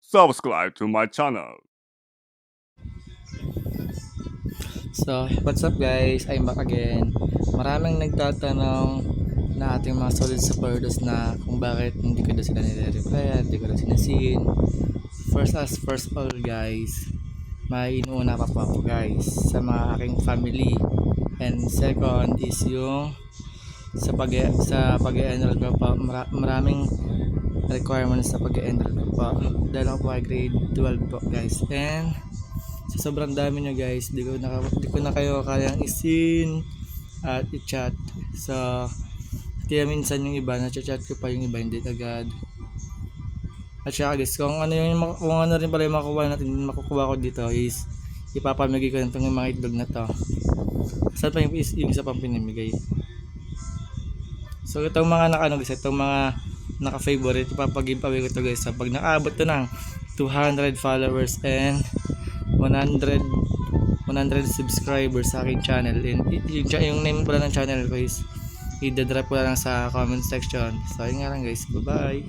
subscribe to my channel. So, what's up guys? I'm back again. Maraming nagtatanong na ating mga solid supporters na kung bakit hindi ko na sila nire-replyan, hindi ko na sinasin. First all guys, may inuuna pa po ako guys sa mga aking family. And second is yung sa pag-enroll ko pa, maraming requirements sa pag-enroll ko pa. Dahil ako po ay grade 12 po guys. And sa sobrang dami nyo guys, di ko na kayo kayang isin at i-chat. So kaya minsan yung iba na-chat ko pa, yung iba hindi agad. At saka guys, kung ano rin pala yung makukuha ko dito is ipapamigay ko nitong mga itlog na to. Saan pa yung isa pang pinimigay. So itong mga itong mga naka-favorite, ipapag-giveaway ko to guys sa pag nakaabot to ng 200 followers and 100 subscribers sa aking channel. And yung name pala ng channel ko is i-drop ko lang sa comment section. So yun nga lang guys, bye bye.